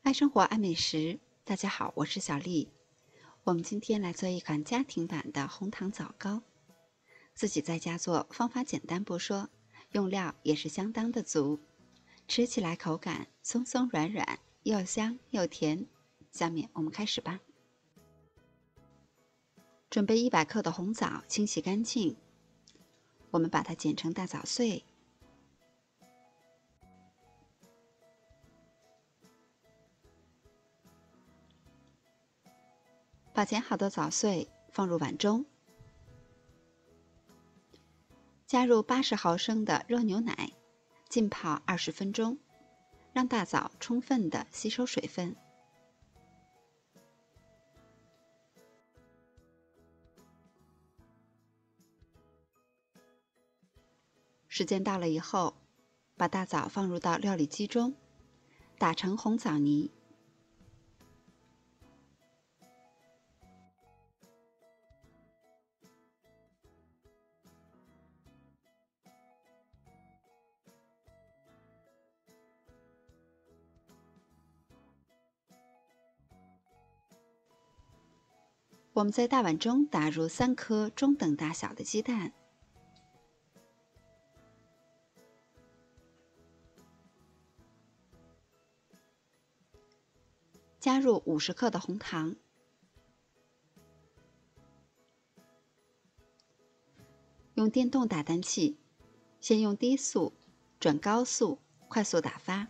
爱生活，爱美食。大家好，我是小丽。我们今天来做一款家庭版的红糖枣糕。自己在家做，方法简单不说，用料也是相当的足，吃起来口感松松软软，又香又甜。下面我们开始吧。准备100克的红枣，清洗干净，我们把它剪成大枣碎。把剪好的枣碎放入碗中，加入80毫升的热牛奶，浸泡20分钟，让大枣充分的吸收水分。时间到了以后，把大枣放入到料理机中，打成红枣泥。我们在大碗中打入3颗中等大小的鸡蛋，加入50克的红糖，用电动打蛋器，先用低速转高速快速打发，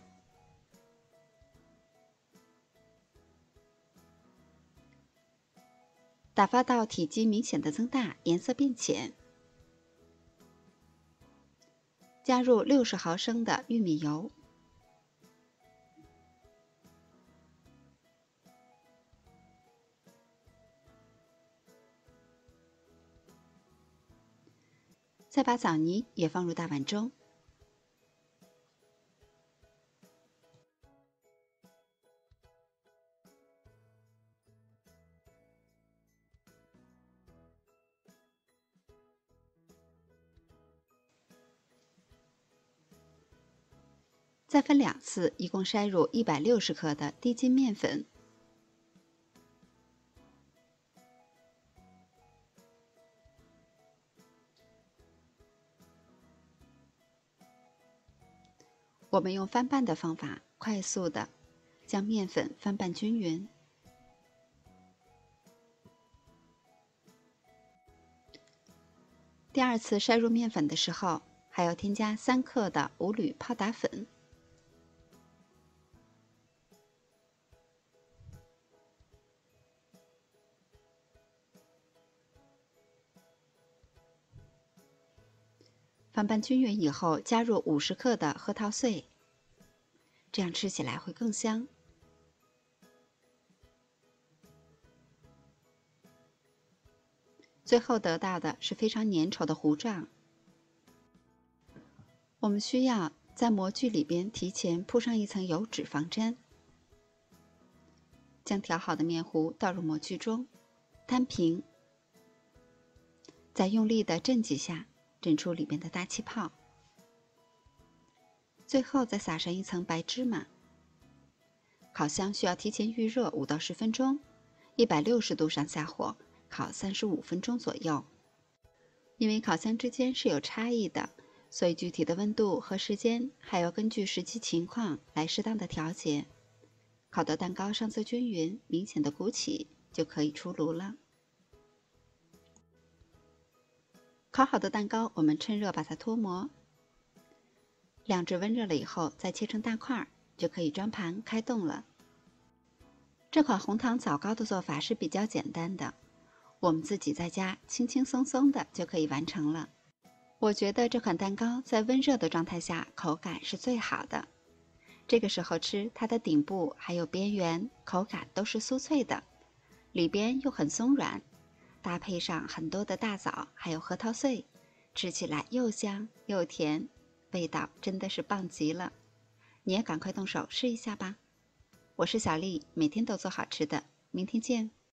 打发到体积明显的增大，颜色变浅，加入60毫升的玉米油，再把枣泥也放入大碗中。再分2次，一共筛入160克的低筋面粉。我们用翻拌的方法，快速的将面粉翻拌均匀。第2次筛入面粉的时候，还要添加3克的五铝泡打粉。翻拌均匀以后，加入50克的核桃碎，这样吃起来会更香。最后得到的是非常粘稠的糊状。我们需要在模具里边提前铺上一层油脂防粘，将调好的面糊倒入模具中，摊平，再用力的震几下，震出里面的大气泡。最后再撒上一层白芝麻。烤箱需要提前预热5到10分钟，160度上下火烤35分钟左右。因为烤箱之间是有差异的，所以具体的温度和时间还要根据实际情况来适当的调节。烤的蛋糕上色均匀，明显的鼓起，就可以出炉了。烤好的蛋糕，我们趁热把它脱模，晾至温热了以后，再切成大块，就可以装盘开动了。这款红糖枣糕的做法是比较简单的，我们自己在家轻轻松松的就可以完成了。我觉得这款蛋糕在温热的状态下口感是最好的，这个时候吃，它的顶部还有边缘口感都是酥脆的，里边又很松软，搭配上很多的大枣还有核桃碎，吃起来又香又甜，味道真的是棒极了。你也赶快动手试一下吧。我是小丽，每天都做好吃的，明天见。